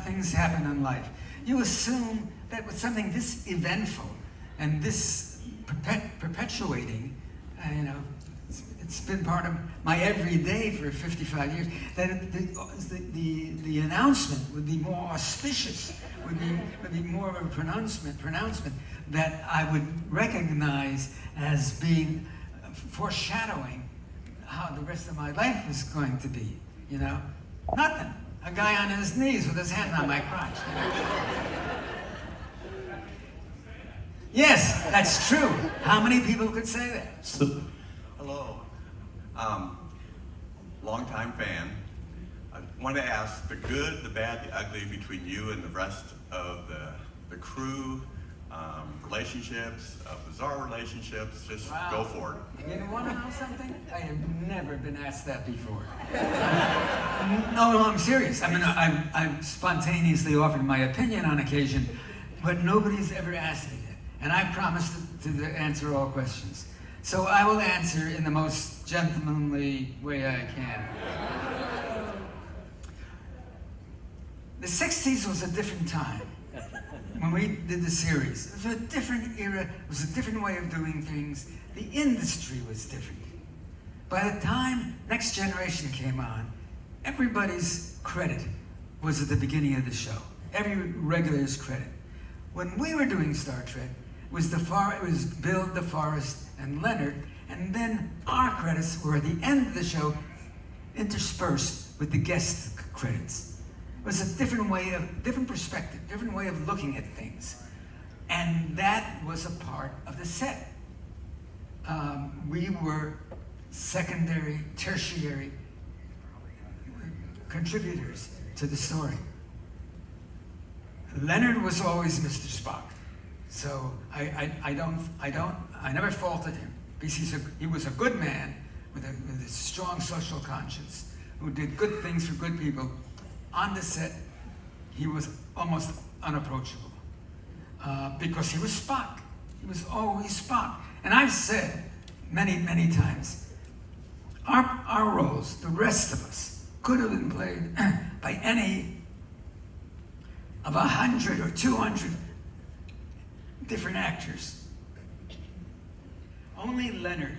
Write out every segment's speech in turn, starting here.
things happen in life, you assume that with something this eventful and this perpetuating, it's been part of my everyday for 55 years, that the announcement would be more auspicious, would be more of a pronouncement that I would recognize as being foreshadowing how the rest of my life was going to be, Nothing. A guy on his knees with his hand on my crotch. Yes, that's true. How many people could say that? Hello. Long-time fan. I want to ask the good, the bad, the ugly between you and the rest of the crew, relationships, bizarre relationships. Just go for it. You want to know something? I have never been asked that before. No, I'm serious. I mean, I've spontaneously offered my opinion on occasion, but nobody's ever asked me that. And I promised to answer all questions. So I will answer in the most gentlemanly way I can. The 60s was a different time. When we did the series, it was a different era, it was a different way of doing things. The industry was different. By the time Next Generation came on, everybody's credit was at the beginning of the show. Every regular's credit. When we were doing Star Trek, it was Bill, DeForest, and Leonard, and then our credits were at the end of the show, interspersed with the guest credits. It was a different perspective, different way of looking at things. And that was a part of the set. We were secondary, tertiary contributors to the story. Leonard was always Mr. Spock. So I never faulted him, because he was a good man with a strong social conscience who did good things for good people. On the set, he was almost unapproachable because he was Spock. He was always Spock. And I've said many, many times, our roles, the rest of us, could have been played by any of 100 or 200 different actors. Only Leonard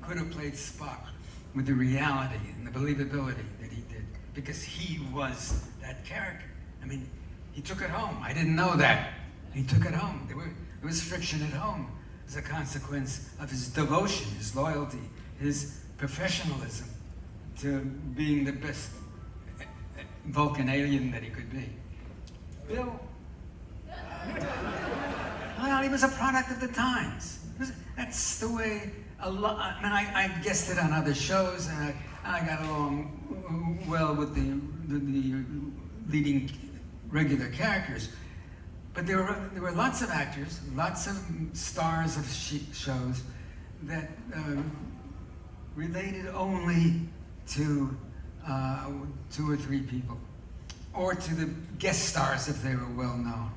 could have played Spock with the reality and the believability that he did, because he was that character. I mean, he took it home. I didn't know that. He took it home. There was friction at home as a consequence of his devotion, his loyalty, his professionalism to being the best Vulcan alien that he could be. Bill, well, he was a product of the times. That's the way a lot. I mean, I guessed it on other shows, and I got along well with the leading regular characters. But there were lots of actors, lots of stars of shows that related only to 2 or 3 people, or to the guest stars if they were well known.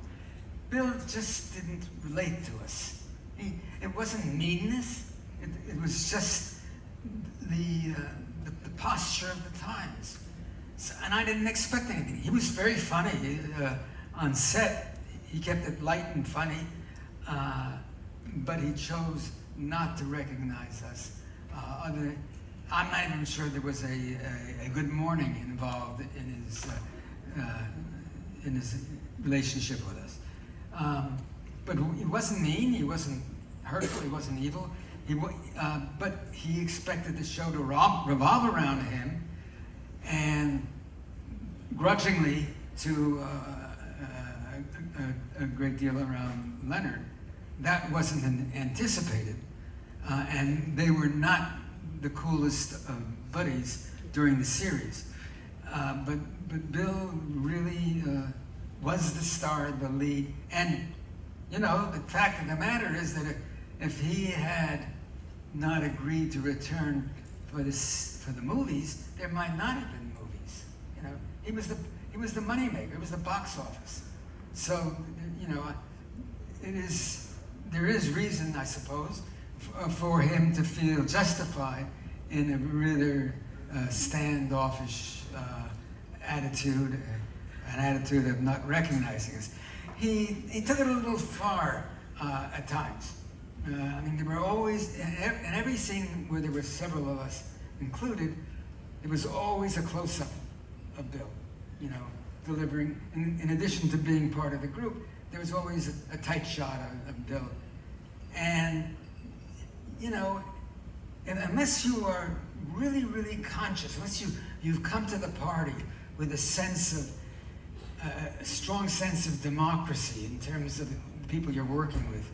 Bill just didn't relate to us. It wasn't meanness. It was just the posture of the times. So, and I didn't expect anything. He was very funny on set. He kept it light and funny, but he chose not to recognize us. I'm not even sure there was a good morning involved in his relationship with us. But he wasn't mean, he wasn't hurtful, he wasn't evil. But he expected the show to revolve around him, and grudgingly to a great deal around Leonard. That wasn't anticipated, and they were not the coolest of buddies during the series. But Bill really was the star, the lead, and the fact of the matter is that if he had not agreed to return for the movies, there might not have been movies. He was the moneymaker. It was the box office. So there is reason, I suppose, for him to feel justified in a rather standoffish attitude an attitude of not recognizing us. He took it a little far at times. I mean, there were always, in every scene where there were several of us included, there was always a close-up of Bill, you know, delivering. In addition to being part of the group, there was always a tight shot of Bill. And, you know, unless you are really, really conscious, unless you've come to the party with a sense of, a strong sense of democracy in terms of the people you're working with,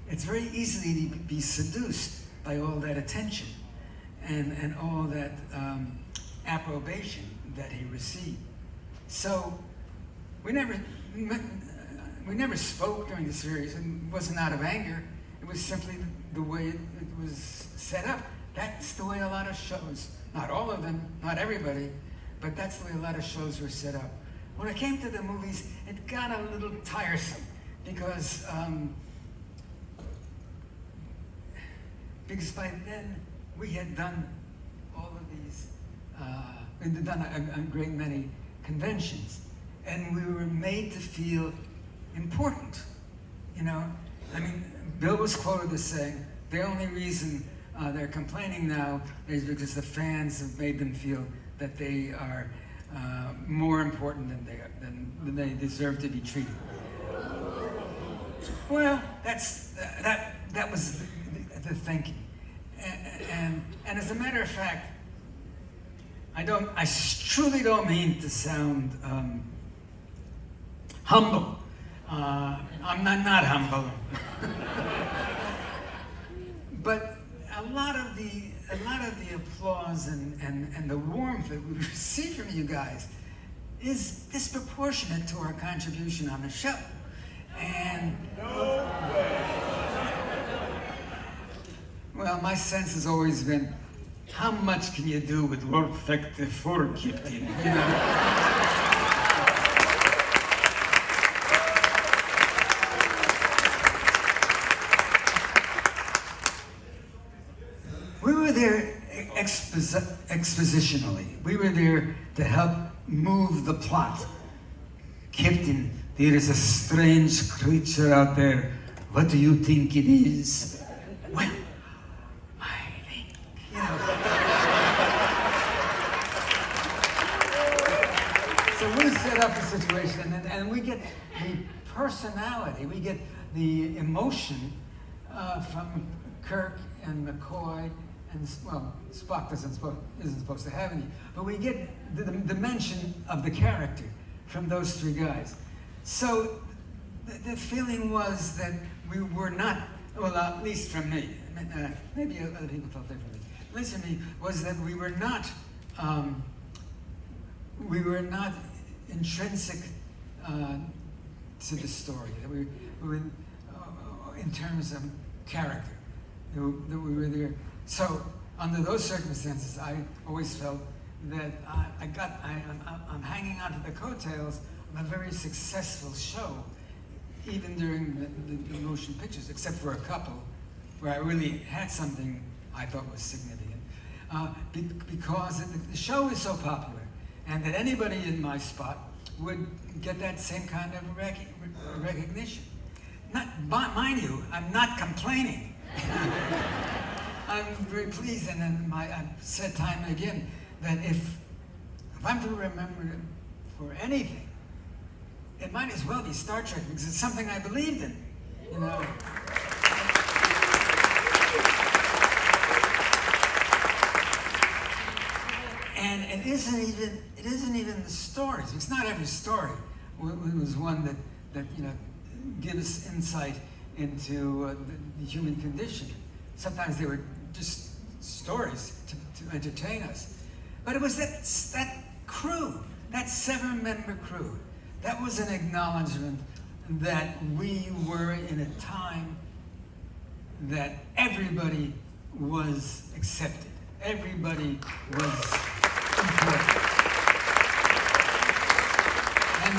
it's very easy to be seduced by all that attention and all that approbation that he received. So we never spoke during the series. It wasn't out of anger. It was simply the way it was set up. That's the way a lot of shows, not all of them, not everybody, but that's the way a lot of shows were set up. When it came to the movies, it got a little tiresome because by then we had done all of these, we had done a great many conventions, and we were made to feel important, you know? I mean, Bill was quoted as saying, the only reason they're complaining now is because the fans have made them feel that they are more important than they deserve to be treated. Well, that was the thinking. And as a matter of fact, I truly don't mean to sound humble. I'm not humble. But a lot of the applause and the warmth that we receive from you guys is disproportionate to our contribution on the show. And well, my sense has always been, how much can you do with Warpfekte Vorkiptin, you know? We were there expositionally. We were there to help move the plot. Captain, there is a strange creature out there. What do you think it is? Well, I think, you know. So we set up the situation, and we get the personality, we get the emotion from Kirk and McCoy. And, well, Spock isn't supposed to have any, but we get the dimension of the character from those three guys. So the feeling was that we were not, well, at least from me, maybe other people felt differently, at least for me, was that we were not intrinsic to the story. That we were, in terms of character, that we were there. So, under those circumstances, I always felt that I'm hanging on to the coattails of a very successful show, even during the motion pictures, except for a couple where I really had something I thought was significant. Because the show is so popular, and that anybody in my spot would get that same kind of recognition. Mind you, I'm not complaining. I'm very pleased, and then I've said time and again that if I'm to remember it for anything, it might as well be Star Trek because it's something I believed in, you know. And it isn't even the stories. It's not every story. It was one that you know gives insight into the human condition. Sometimes they were just stories to entertain us. But it was that crew, that 7-member crew, that was an acknowledgement that we were in a time that everybody was accepted. Everybody was important. And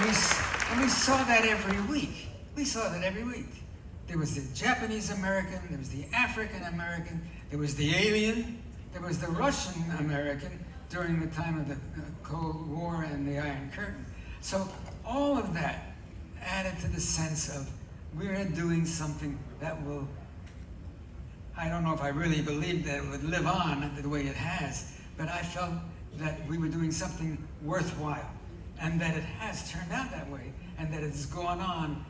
we saw that every week. We saw that every week. There was the Japanese American, there was the African American, there was the alien, there was the Russian American, during the time of the Cold War and the Iron Curtain. So all of that added to the sense of we're doing something that will, I don't know if I really believed that it would live on the way it has, but I felt that we were doing something worthwhile, and that it has turned out that way, and that it's gone on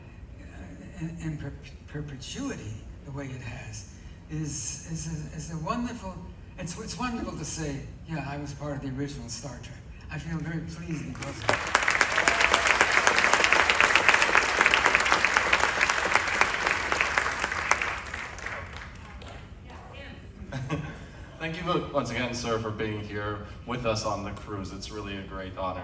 in perpetuity the way it has, is a wonderful, it's wonderful to say, yeah, I was part of the original Star Trek. I feel very pleased because of it. Thank you once again, sir, for being here with us on the cruise. It's really a great honor.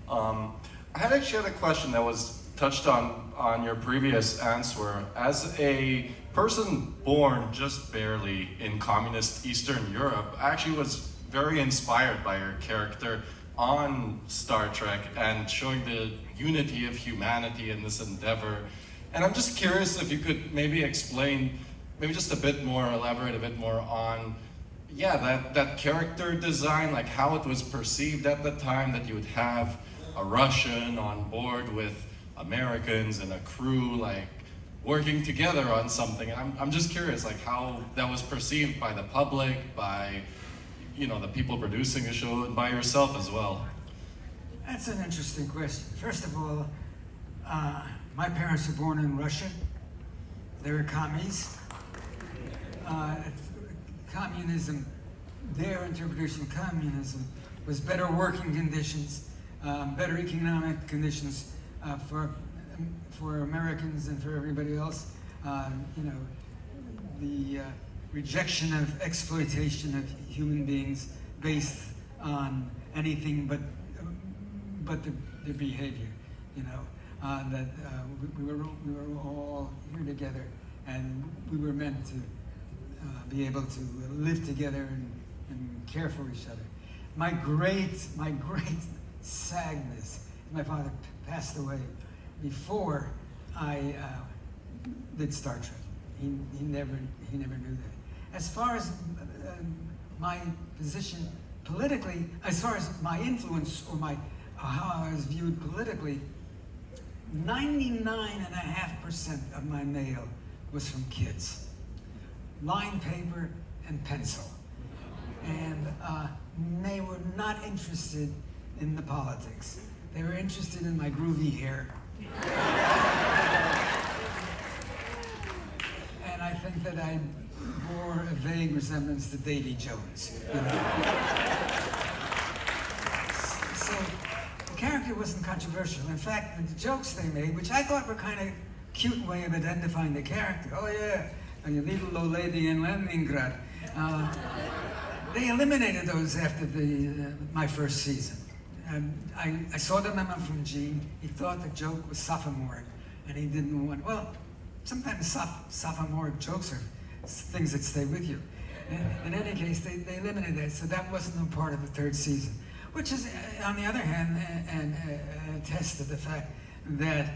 I had actually had a question that was touched on your previous answer. As a person born just barely in communist Eastern Europe, I actually was very inspired by your character on Star Trek and showing the unity of humanity in this endeavor. And I'm just curious if you could maybe explain, maybe just a bit more, elaborate a bit more on, yeah, that character design, like how it was perceived at the time that you would have a Russian on board with Americans and a crew, like working together on something. And I'm just curious, like how that was perceived by the public, by, you know, the people producing the show, and by yourself as well. That's an interesting question. First of all, my parents were born in Russia. They were commies. Communism, their interpretation of communism was better working conditions, better economic conditions for Americans and for everybody else. You know, the rejection of exploitation of human beings based on anything but their behavior. You know, that we were all here together, and we were meant to be able to live together and care for each other. My great sadness, my father passed away before I did Star Trek. He never knew that. As far as my position politically, as far as my influence or how I was viewed politically, 99.5% of my mail was from kids. Lined paper and pencil. And they were not interested in the politics. They were interested in my groovy hair. And I think that I bore a vague resemblance to Davy Jones. You know? So the character wasn't controversial. In fact, the jokes they made, which I thought were kind of cute way of identifying the character. Oh yeah, you little old lady in Leningrad. They eliminated those after my first season. I saw the memo from Gene. He thought the joke was sophomoric, and he didn't want. Well, sometimes sophomoric jokes are things that stay with you. In any case, they eliminated that, so that wasn't a part of the third season. Which is, on the other hand, and attest to the fact that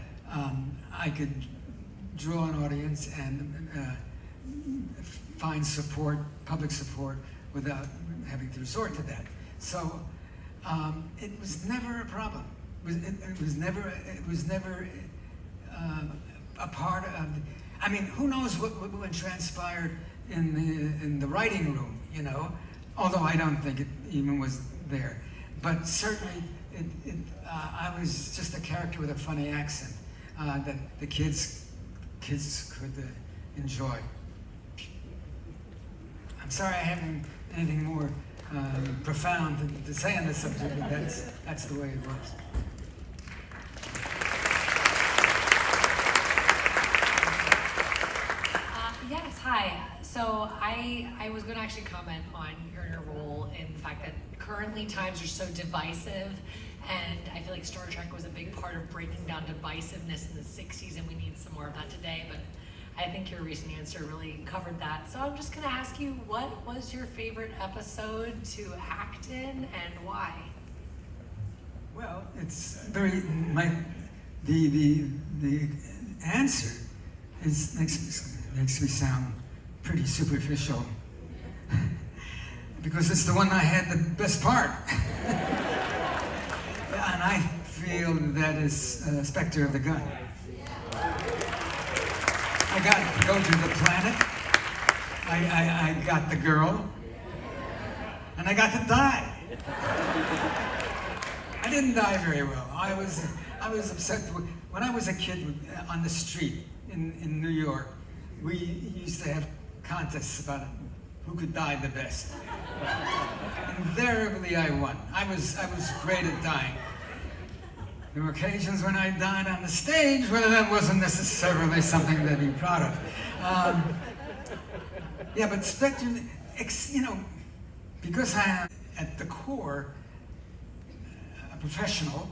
I could draw an audience and find support, public support, without having to resort to that. So it was never a problem. It was never a part of. I mean, who knows what transpired in the writing room, you know? Although I don't think it even was there, but certainly I was just a character with a funny accent that the kids could enjoy. I'm sorry I haven't anything more profound to say on this subject, but that's the way it was. Yes, hi. So I was going to actually comment on your role in the fact that currently times are so divisive, and I feel like Star Trek was a big part of breaking down divisiveness in the 60s, and we need some more of that today, but I think your recent answer really covered that. So I'm just going to ask you, what was your favorite episode to act in, and why? Well, it's very the answer makes me sound pretty superficial, because it's the one I had the best part. And I feel that is Spectre of the Gun. I got to go to the planet. I got the girl. And I got to die. I didn't die very well. I was upset. When I was a kid on the street in New York, we used to have contests about who could die the best. Invariably, I won. I was great at dying. There were occasions when I died on the stage, whether that wasn't necessarily something to be proud of. Yeah, but Spectre, you know, because I am at the core a professional,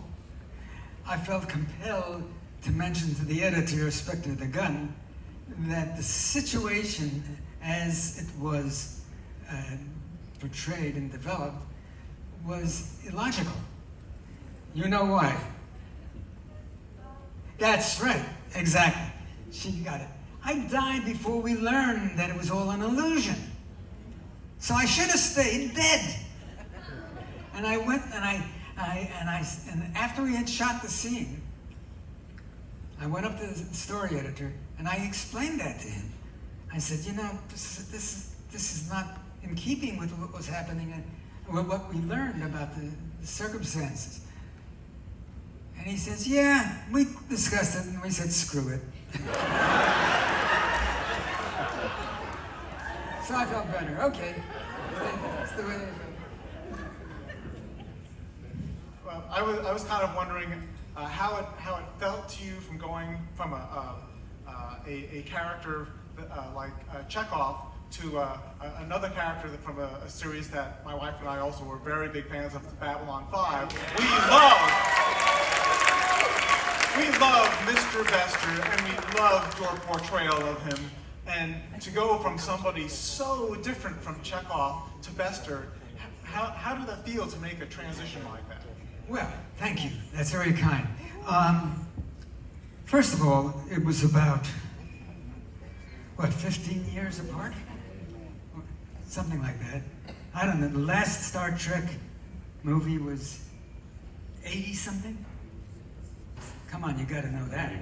I felt compelled to mention to the editor of Spectre of the Gun that the situation as it was portrayed and developed was illogical. You know why? That's right, exactly. She got it. I died before we learned that it was all an illusion. So I should have stayed dead. And I went and and after we had shot the scene, I went up to the story editor and I explained that to him. I said, you know, this is not in keeping with what was happening and what we learned about the circumstances. And he says, yeah, we discussed it and we said, screw it. So I felt better. Okay, that's the way it is. Well, I was kind of wondering how it felt to you from going from a character like Chekov to another character from a series that my wife and I also were very big fans of, Babylon 5. We love Mr. Bester, and we loved your portrayal of him. And to go from somebody so different from Chekov to Bester, how did that feel to make a transition like that? Well, thank you. That's very kind. First of all, it was about, 15 years apart? Something like that. I don't know. The last Star Trek movie was 80-something? Come on, you gotta know that.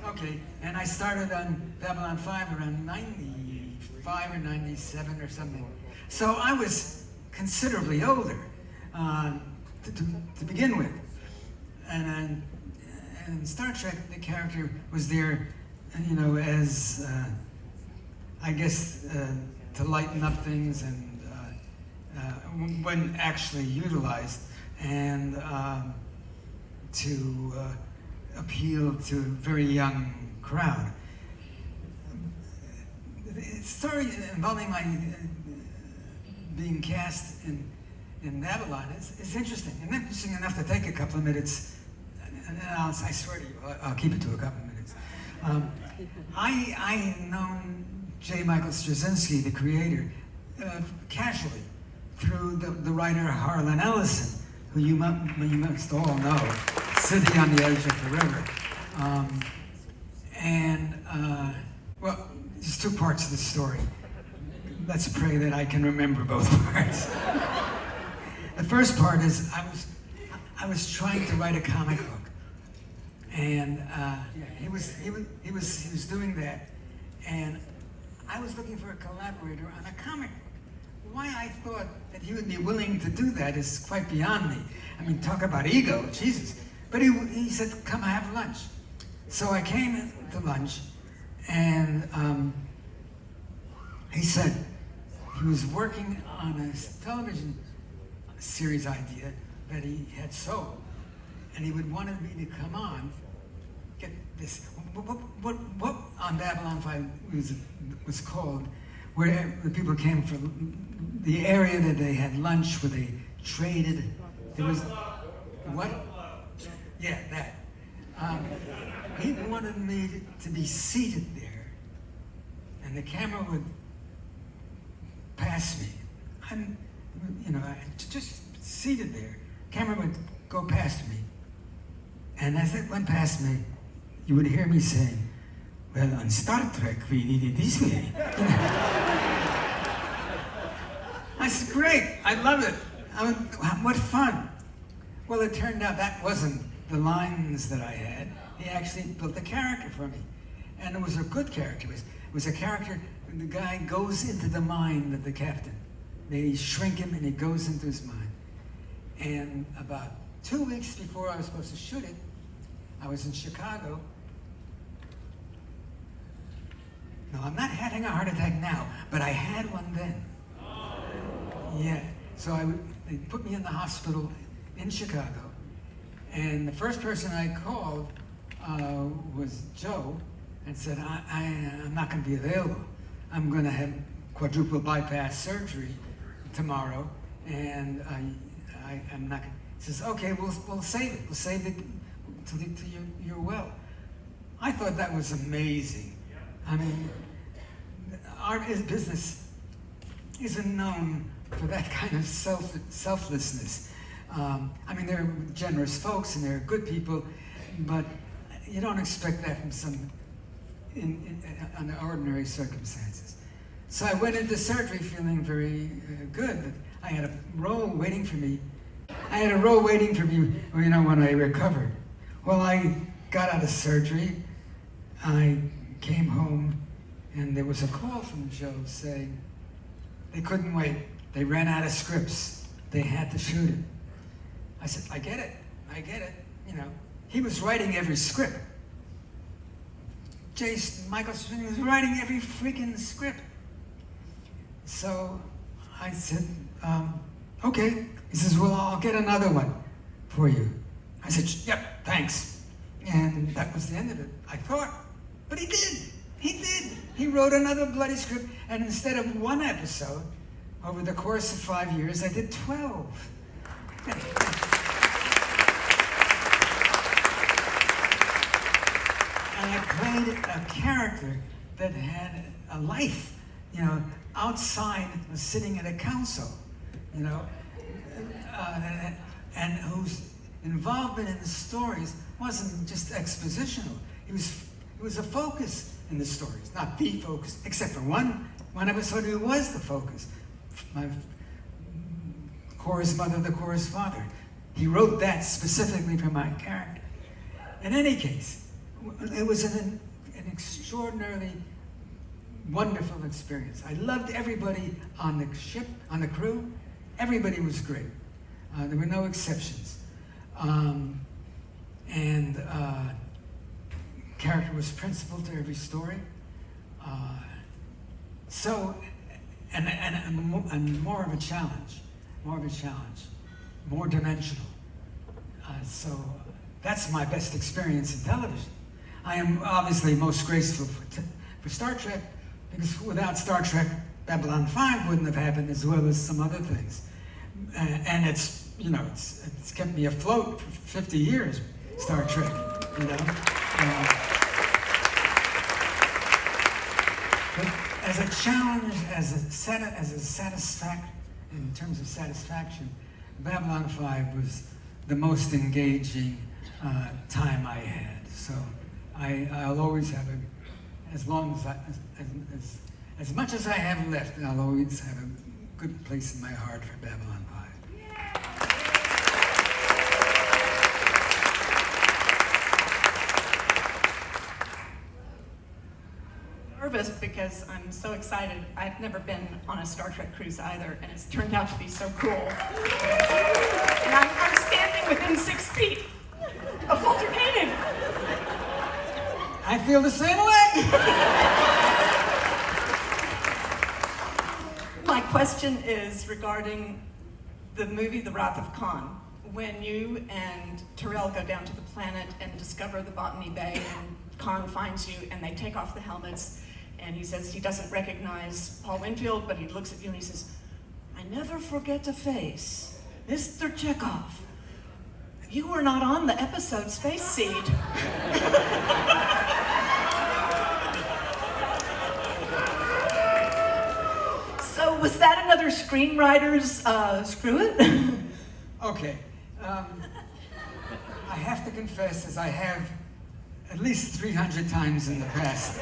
Okay, and I started on Babylon 5 around 95 or 97 or something. So I was considerably older to begin with. And in Star Trek, the character was there, you know, as, I guess, to lighten up things and when actually utilized, and to appeal to a very young crowd. The story involving my being cast in Babylon is interesting, and interesting enough to take a couple of minutes, and I swear to you, I'll keep it to a couple of minutes. I had known J. Michael Straczynski, the creator, casually through the writer Harlan Ellison, who you must all know, City on the Edge of the River. Well, there's two parts of the story. Let's pray that I can remember both parts. The first part is I was trying to write a comic book, and he was doing that, and I was looking for a collaborator on a comic book. Why I thought that he would be willing to do that is quite beyond me. I mean, talk about ego, Jesus. But he said, come have lunch. So I came to lunch, and he said he was working on a television series idea that he had sold, and he would wanted me to come on, get this, what on Babylon 5 was called, where the people came from, the area that they had lunch, where they traded. There was, what? Yeah, that. He wanted me to be seated there, and the camera would pass me. I'm, you know, just seated there. Camera would go past me, and as it went past me, you would hear me saying, "Well, on Star Trek, we did it this way." I said, great, I love it. What fun. Well, it turned out that wasn't the lines that I had. He actually built a character for me. And it was a good character. It was a character, the guy goes into the mind of the captain. They shrink him and he goes into his mind. And about 2 weeks before I was supposed to shoot it, I was in Chicago. No, I'm not having a heart attack now, but I had one then. Yeah, so they put me in the hospital in Chicago, and the first person I called was Joe, and said, I'm not going to be available. I'm going to have quadruple bypass surgery tomorrow, and I'm not going to. He says, okay, we'll save it. We'll save it till you're well. I thought that was amazing. I mean, our business isn't known for that kind of selflessness. I mean, they're generous folks and they're good people, but you don't expect that from some under ordinary circumstances. So I went into surgery feeling very good. I had a role waiting for me. You know, when I recovered. Well, I got out of surgery. I came home, and there was a call from Joe saying they couldn't wait. They ran out of scripts. They had to shoot it. I said, I get it. You know, he was writing every script. Michael Straczynski was writing every freaking script. So I said, okay. He says, well, I'll get another one for you. I said, yep, thanks. And that was the end of it, I thought. But he did. He wrote another bloody script, and instead of one episode, over the course of 5 years, I did 12. And I played a character that had a life, you know, outside, was sitting at a council, you know, and whose involvement in the stories wasn't just expositional. It was a focus in the stories, not the focus, except for one episode it was the focus. My chorus mother, the chorus father. He wrote that specifically for my character. In any case, it was an extraordinarily wonderful experience. I loved everybody on the ship, on the crew. Everybody was great. There were no exceptions. Character was principal to every story. And more of a challenge, more dimensional. So that's my best experience in television. I am obviously most grateful for Star Trek, because without Star Trek, Babylon 5 wouldn't have happened, as well as some other things. And it's, you know, it's kept me afloat for 50 years, Star Trek, you know. But as a challenge, as a satisfaction, in terms of satisfaction, Babylon 5 was the most engaging time I had. So I'll always have as much as I have left, I'll always have a good place in my heart for Babylon 5. Nervous because I'm so excited. I've never been on a Star Trek cruise either, and it's turned out to be so cool. And I'm standing within 6 feet of Walter Koenig. I feel the same way. My question is regarding the movie The Wrath of Khan. When you and Terrell go down to the planet and discover the Botany Bay, and Khan finds you and they take off the helmets, and he says he doesn't recognize Paul Winfield, but he looks at you and he says, I never forget a face, Mr. Chekov. You were not on the episode Space Seed. So was that another screenwriter's screw it? Okay. I have to confess, as I have at least 300 times in the past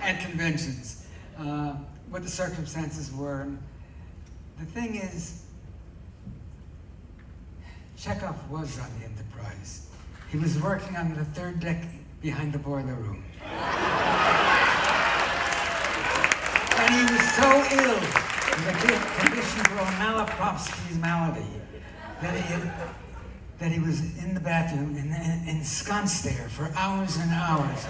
at conventions, what the circumstances were. the thing is, Chekov was on the Enterprise. He was working on the third deck behind the boiler room. And he was so ill with a condition called Malapropsky's malady that he was in the bathroom ensconced there for hours and hours.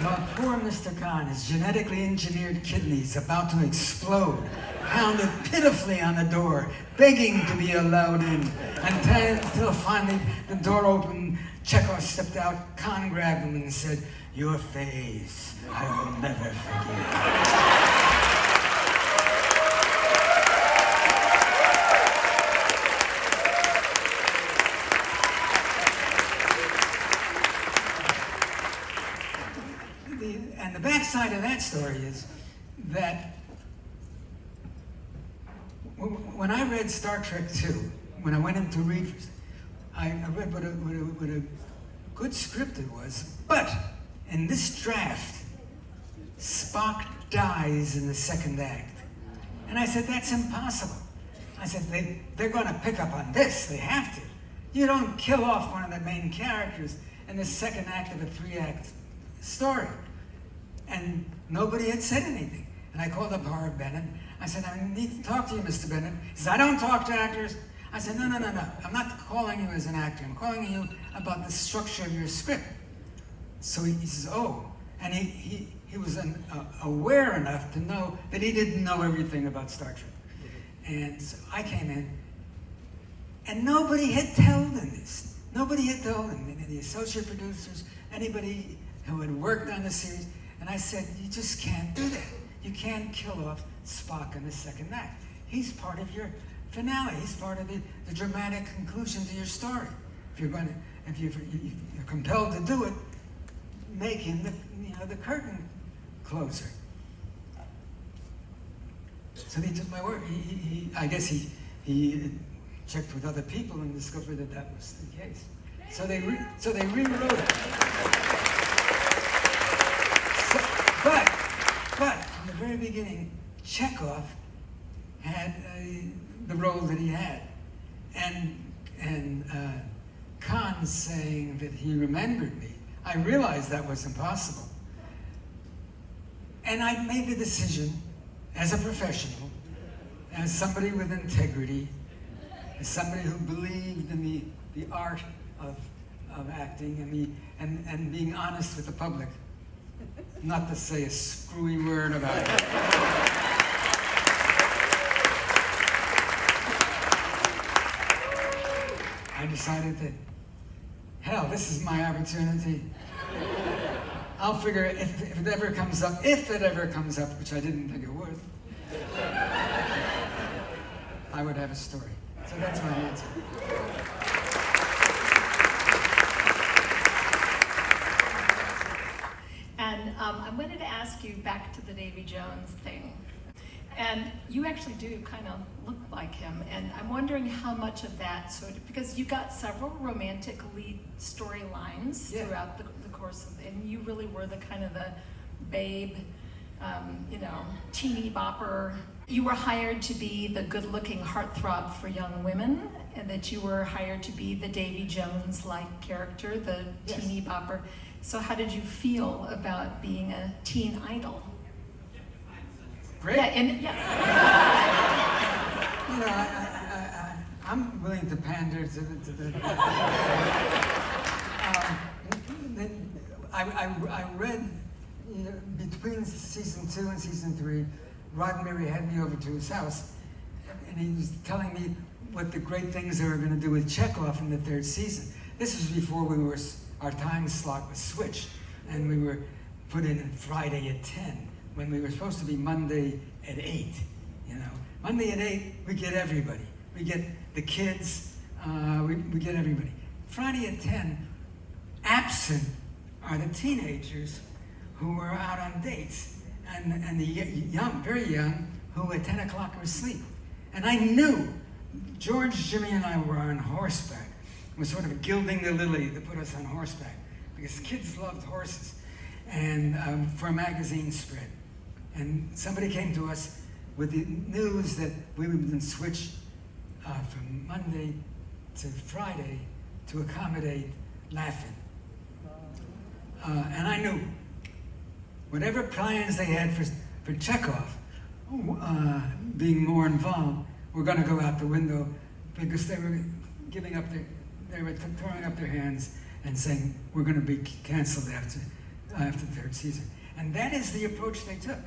While poor Mr. Khan, his genetically engineered kidneys about to explode, pounded pitifully on the door, begging to be allowed in, until finally the door opened, Chekov stepped out, Khan grabbed him and said, "Your face, I will never forget." And the backside of that story is that when I read Star Trek II, when I went in to read, I read what a good script it was. But in this draft, Spock dies in the second act. And I said, that's impossible. I said, they're going to pick up on this. They have to. You don't kill off one of the main characters in the second act of a 3-act story. And nobody had said anything. And I called up Howard Bennett. I said, I need to talk to you, Mr. Bennett. He said, I don't talk to actors. I said, no. I'm not calling you as an actor. I'm calling you about the structure of your script. So he says, oh. And he was aware enough to know that he didn't know everything about Star Trek. And so I came in, and nobody had told him this. Nobody had told him, the associate producers, anybody who had worked on the series. And I said, you just can't do that. You can't kill off Spock in the second act. He's part of your finale. He's part of the dramatic conclusion to your story. If you're compelled to do it, make him the curtain closer. So they took my word. I guess he checked with other people and discovered that was the case. So they rewrote it. But from the very beginning, Chekov had the role that he had, and Khan saying that he remembered me. I realized that was impossible, and I made the decision, as a professional, as somebody with integrity, as somebody who believed in the art of acting and being honest with the public. Not to say a screwy word about it. I decided that, hell, this is my opportunity. I'll figure if it ever comes up, which I didn't think it would, I would have a story. So that's my answer. And I wanted to ask you back to the Davy Jones thing. And you actually do kind of look like him. And I'm wondering how much of that because you got several romantic lead storylines throughout the course of it. And you really were the kind of the babe, teeny bopper. You were hired to be the good-looking heartthrob for young women, and that you were hired to be the Davy Jones-like character, the teeny bopper. So how did you feel about being a teen idol? Great. Yeah, I'm willing to pander to the I read, between season 2 and season 3, Roddenberry had me over to his house, and he was telling me what the great things they were going to do with Chekov in the 3rd season. This was before our time slot was switched, and we were put in Friday at 10, when we were supposed to be Monday at 8, Monday at 8, we get everybody. We get the kids, we get everybody. Friday at 10, absent are the teenagers who were out on dates, and the young, very young, who at 10 o'clock were asleep. And I knew George, Jimmy, and I were on horseback. Was sort of gilding the lily to put us on horseback, because kids loved horses, and for a magazine spread. And somebody came to us with the news that we would been switched from Monday to Friday to accommodate laughing. And I knew whatever plans they had for Chekov being more involved were going to go out the window, because they were giving up they were throwing up their hands and saying we're going to be canceled after the third season. And that is the approach they took.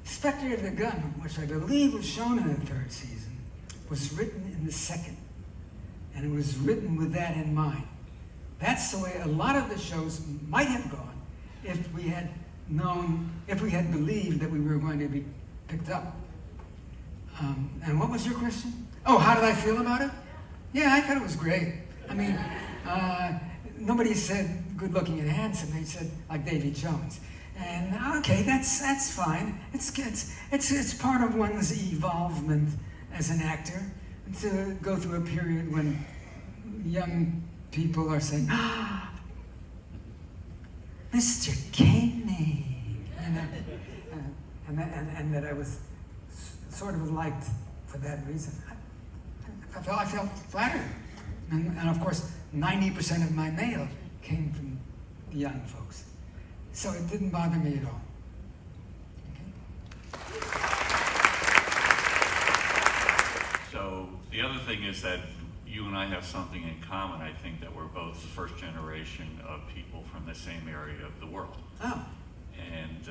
Spectre of the Gun, which I believe was shown in the third season, was written in the second. And it was written with that in mind. That's the way a lot of the shows might have gone if we had believed that we were going to be picked up. And what was your question? Oh, how did I feel about it? Yeah, I thought it was great. I mean, nobody said good looking and handsome. They said like Davy Jones. And okay, that's fine. It's part of one's evolvement as an actor to go through a period when young people are saying, "Ah, Mr. Koenig," and that I was sort of liked for that reason. I felt flattered, and of course, 90% of my mail came from the young folks. So it didn't bother me at all. Okay? So the other thing is that you and I have something in common. I think that we're both the first generation of people from the same area of the world. Oh. And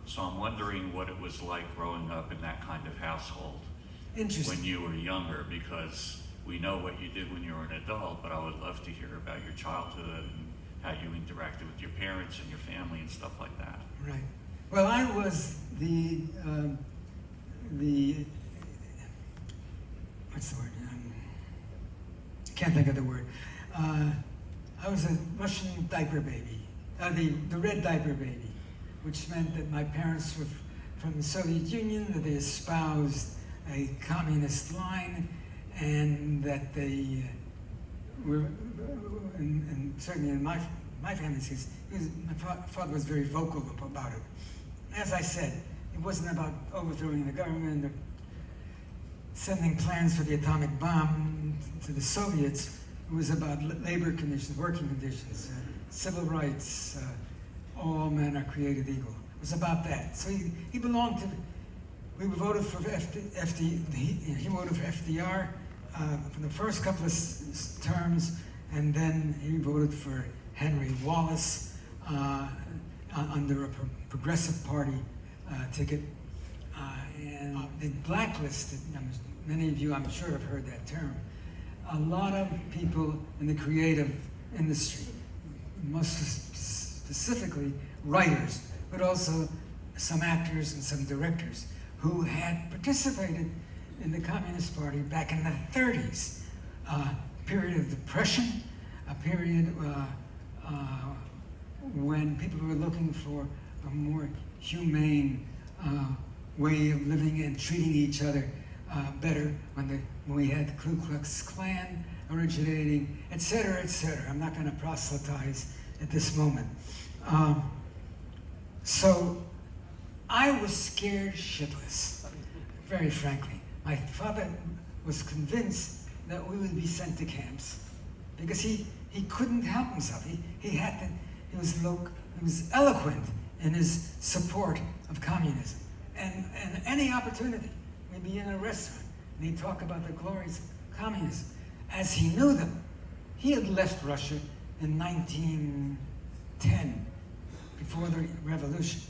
so I'm wondering what it was like growing up in that kind of household Interesting. when you were younger, because we know what you did when you were an adult, but I would love to hear about your childhood and how you interacted with your parents and your family and stuff like that. Right. Well, I was the what's the word? I can't think of the word. I was a Russian diaper baby, the red diaper baby, which meant that my parents were from the Soviet Union, that they espoused a communist line, and that they were, and certainly in my family's case, my father was very vocal about it. As I said, it wasn't about overthrowing the government or sending plans for the atomic bomb to the Soviets. It was about labor conditions, working conditions, civil rights, all men are created equal. It was about that. So he belonged to, we voted for he voted for FDR for the first couple of terms, and then he voted for Henry Wallace under a progressive party ticket. And they blacklisted, many of you I'm sure have heard that term, a lot of people in the creative industry, most specifically writers, but also some actors and some directors who had participated in the Communist Party back in the 30s, period of depression, a period when people were looking for a more humane way of living and treating each other better, when we had the Ku Klux Klan originating, et cetera, et cetera. I'm not going to proselytize at this moment. So I was scared shitless, very frankly. My father was convinced that we would be sent to camps because he couldn't help himself. He was eloquent in his support of communism. And any opportunity, we'd be in a restaurant and he'd talk about the glories of communism as he knew them. He had left Russia in 1910, before the revolution.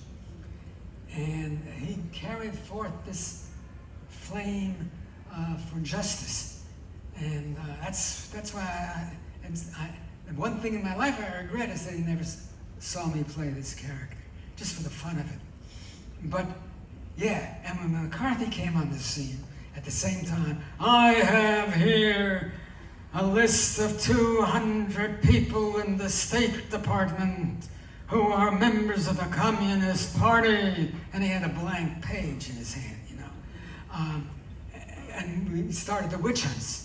And he carried forth this flame for justice. And that's why one thing in my life I regret is that he never saw me play this character, just for the fun of it. But yeah, and when McCarthy came on the scene, at the same time, I have here a list of 200 people in the State Department who are members of the Communist Party, and he had a blank page in his hand, you know. And we started the witch hunts.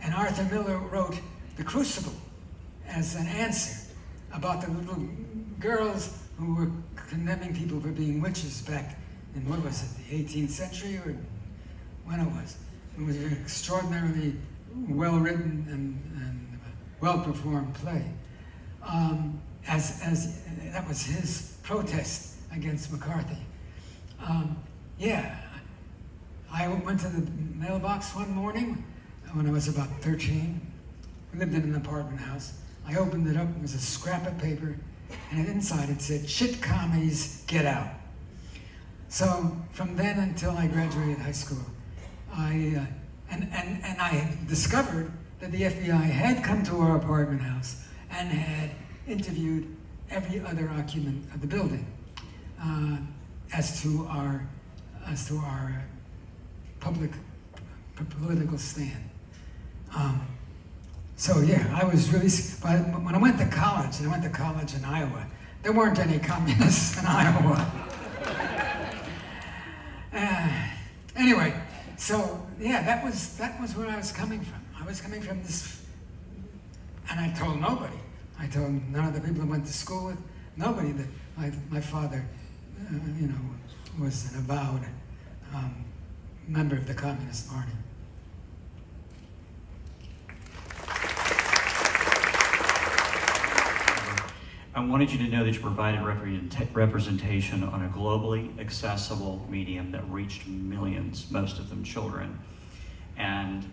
And Arthur Miller wrote The Crucible as an answer about the little girls who were condemning people for being witches back in what was it, the 18th century or when it was. It was an extraordinarily well-written and well-performed play. As that was his protest against McCarthy. Yeah, I went to the mailbox one morning when I was about 13. We lived in an apartment house. I opened it up, it was a scrap of paper, and inside it said, "Shit commies, get out." So from then until I graduated high school, I had discovered that the FBI had come to our apartment house and had interviewed every other occupant of the building as to our political stand. So yeah, I was really. But when I went to college, and I went to college in Iowa, there weren't any communists in Iowa. Anyway, so yeah, that was where I was coming from. I was coming from this, and I told nobody. I told none of the people I went to school with, nobody that my father, was an avowed member of the Communist Party. I wanted you to know that you provided representation on a globally accessible medium that reached millions, most of them children. And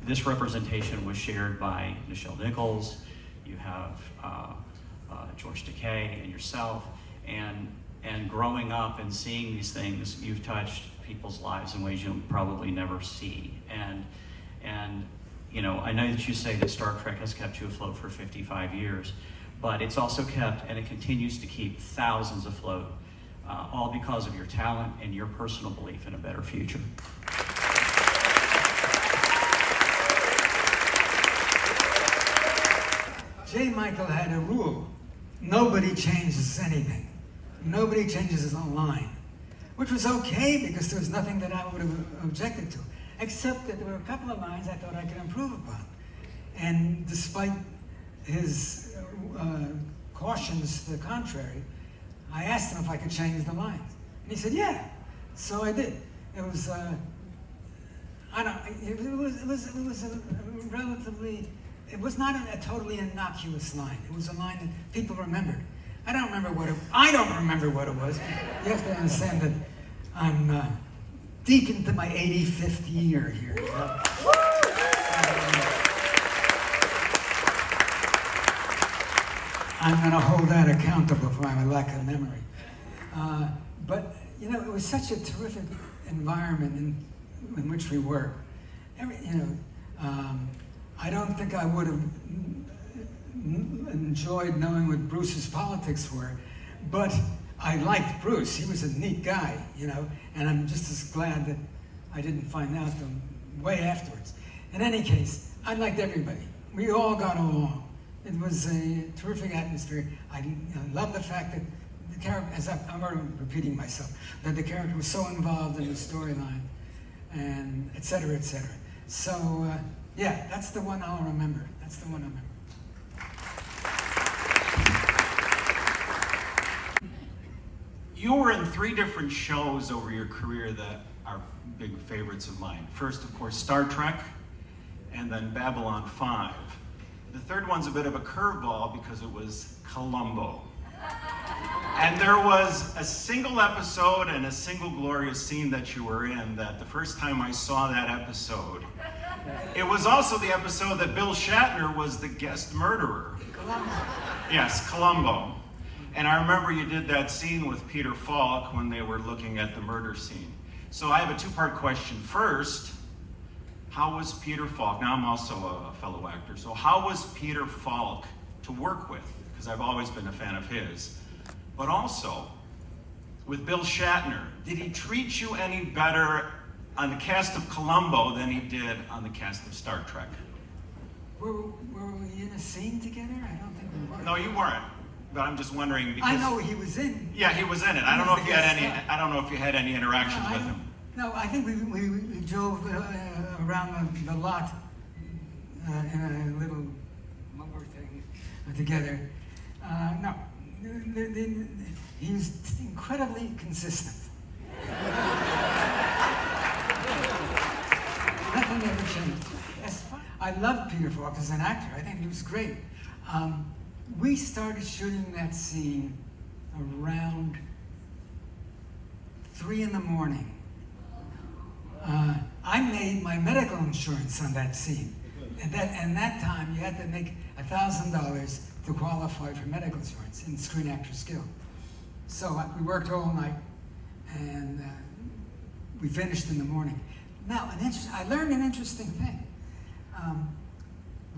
this representation was shared by Nichelle Nichols, you have George Takei, and yourself. And growing up and seeing these things, you've touched people's lives in ways you'll probably never see. And I know that you say that Star Trek has kept you afloat for 55 years, but it's also kept, and it continues to keep, thousands afloat, all because of your talent and your personal belief in a better future. J. Michael had a rule: nobody changes anything. Nobody changes a line, which was okay because there was nothing that I would have objected to, except that there were a couple of lines I thought I could improve upon. And despite his cautions to the contrary, I asked him if I could change the lines, and he said, "Yeah." So I did. It was it was not a totally innocuous line. It was a line that people remembered. I don't remember what it was. You have to understand that I'm deep into my 85th year here. I'm going to hold that accountable for my lack of memory. But it was such a terrific environment in which we work. I don't think I would have enjoyed knowing what Bruce's politics were, but I liked Bruce. He was a neat guy, and I'm just as glad that I didn't find out till way afterwards. In any case, I liked everybody. We all got along. It was a terrific atmosphere. I love the fact that the character, as I'm already repeating myself, that the character was so involved in the storyline, and et cetera, et cetera. So, yeah, that's the one I'll remember. That's the one I'll remember. You were in 3 different shows over your career that are big favorites of mine. First, of course, Star Trek, and then Babylon 5. The third one's a bit of a curveball because it was Columbo. And there was a single episode and a single glorious scene that you were in that the first time I saw that episode, it was also the episode that Bill Shatner was the guest murderer. Columbo. Yes, Columbo. And I remember you did that scene with Peter Falk when they were looking at the murder scene. So I have a 2-part question. First, how was Peter Falk? Now I'm also a fellow actor. So how was Peter Falk to work with? Because I've always been a fan of his. But also, with Bill Shatner, did he treat you any better on the cast of Columbo than he did on the cast of Star Trek? Were we in a scene together? I don't think we were. No, you weren't. But I'm just wondering because I know he was in. Yeah, he was in it. I don't know if you had any. I don't know if you had any interactions with him. No, I think we drove around the lot in a little motor thing together. No, he was incredibly consistent. Nothing ever changed. I loved Peter Falk as an actor. I think he was great. We started shooting that scene around 3 in the morning. I made my medical insurance on that scene. And that time, you had to make $1,000 to qualify for medical insurance in Screen Actors Guild. So we worked all night, and we finished in the morning. Now, I learned an interesting thing.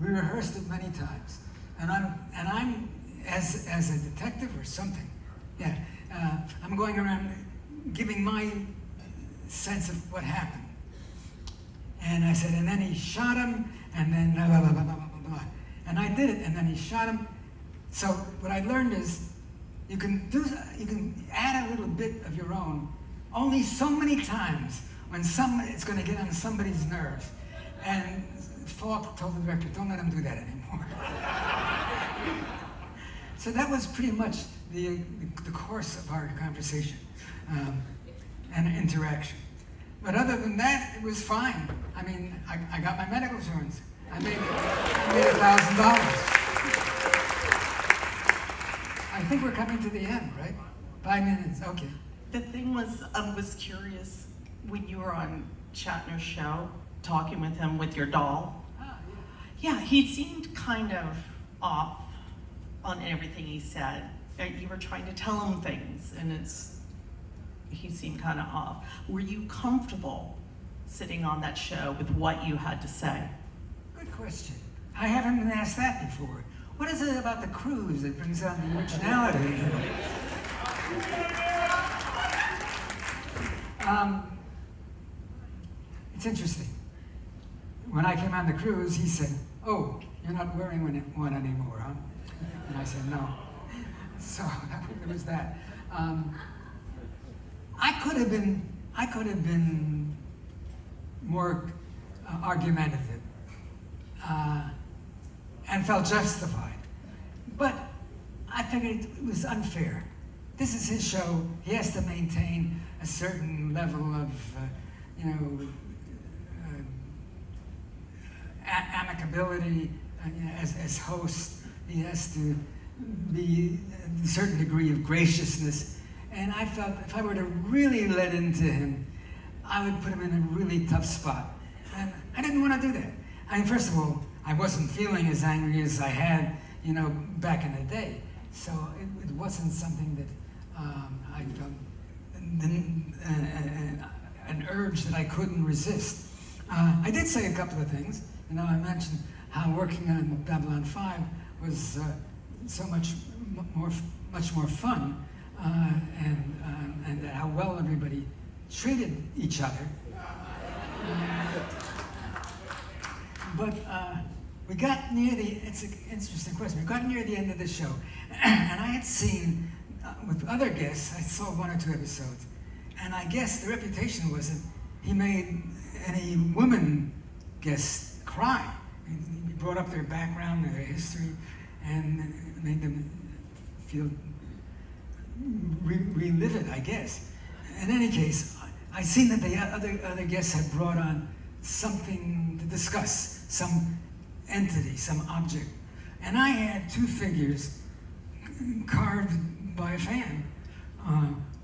We rehearsed it many times, and I'm as a detective or something. Yeah, I'm going around giving my sense of what happened. And I said, and then he shot him, and then blah, blah, blah, blah, blah, blah, blah. And I did it, and then he shot him. So what I learned is you can add a little bit of your own only so many times when it's going to get on somebody's nerves. And Falk told the director, don't let him do that anymore. So that was pretty much the course of our conversation and interaction. But other than that, it was fine. I mean, I got my medical insurance. I made $1,000. I think we're coming to the end, right? 5 minutes, okay. The thing was, I was curious when you were on Shatner's show, talking with him with your doll. Yeah, he seemed kind of off on everything he said. You were trying to tell him things, and he seemed kind of off. Were you comfortable sitting on that show with what you had to say? Good question. I haven't been asked that before. What is it about the cruise that brings out the originality? It's interesting. When I came on the cruise, he said, "Oh, you're not wearing one anymore, huh?" And I said, "No." So there was that. I could have been more argumentative and felt justified, but I figured it was unfair. This is his show. He has to maintain a certain level of, amicability as host. He has to be a certain degree of graciousness. And I felt if I were to really let into him, I would put him in a really tough spot. And I didn't want to do that. I mean, first of all, I wasn't feeling as angry as I had, back in the day. So it wasn't something that I felt an urge that I couldn't resist. I did say a couple of things. I mentioned how working on Babylon 5 was so much more fun, and how well everybody treated each other. But we got near it's an interesting question. We got near the end of the show, and I had seen, with other guests, I saw 1 or 2 episodes, and I guess the reputation was that he made any women guests cry. He brought up their background, their history, and made them feel relive it, I guess. In any case, I seen that the other guests had brought on something to discuss, some entity, some object. And I had 2 figures carved by a fan.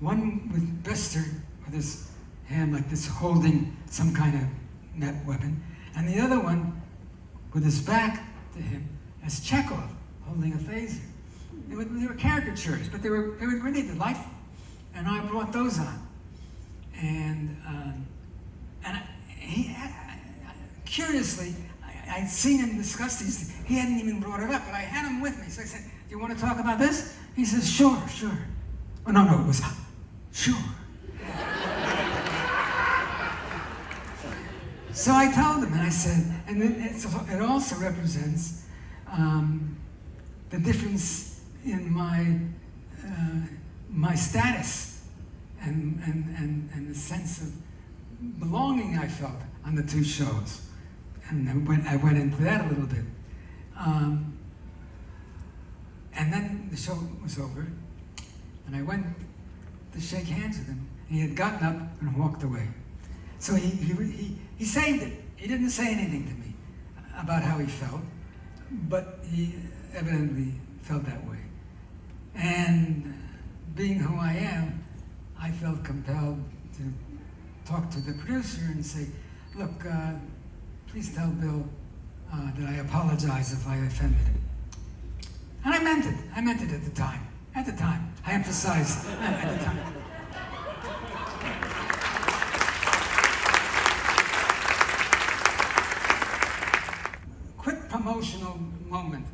One with Bester with his hand like this, holding some kind of net weapon, and the other one with his back to him as Chekov holding a phaser. They were caricatures, but they were really delightful, and I brought those on. And curiously, I'd seen him discuss these. He hadn't even brought it up, but I had him with me. So I said, "Do you want to talk about this?" He says, "Sure." Oh, no, it was sure. So I told him, and I said, and it also represents the difference in my status and the sense of belonging I felt on the 2 shows. And I went into that a little bit. And then the show was over, and I went to shake hands with him, He had gotten up and walked away. So he saved it. He didn't say anything to me about how he felt, but he evidently felt that way. And being who I am, I felt compelled to talk to the producer and say, look, please tell Bill that I apologize if I offended him. And I meant it. I meant it at the time. At the time. I emphasized at the time. Quick promotional moment.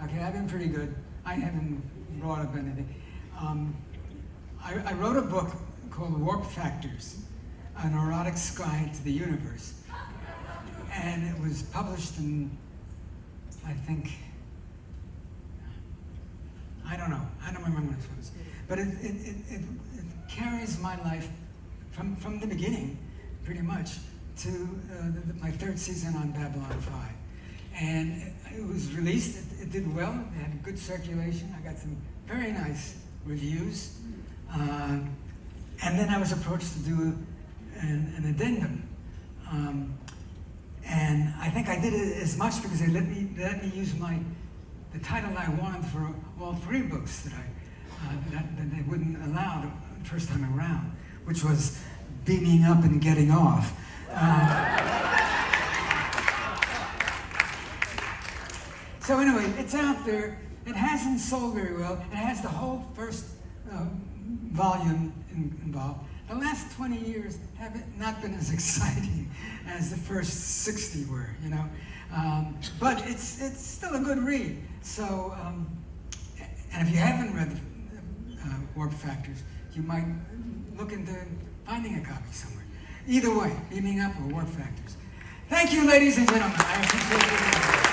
Okay, I've been pretty good. I haven't brought up anything. I wrote a book called Warp Factors, a Neurotic Guide to the Universe. And it was published in, I think, I don't know. I don't remember when it was. But it carries my life from the beginning, pretty much, to my third season on Babylon 5. And it was released. It did well. It had good circulation. I got some very nice reviews. And then I was approached to do an addendum. And I think I did it as much because they let me use the title I wanted for all three books that they wouldn't allow the first time around, which was Beaming Up and Getting Off. So anyway, it's out there. It hasn't sold very well. It has the whole first volume involved. The last 20 years have not been as exciting as the first 60 were, you know. But it's still a good read. So, and if you haven't read Warp Factors, you might look into finding a copy somewhere. Either way, Beaming Up or Warp Factors. Thank you, ladies and gentlemen. I appreciate it.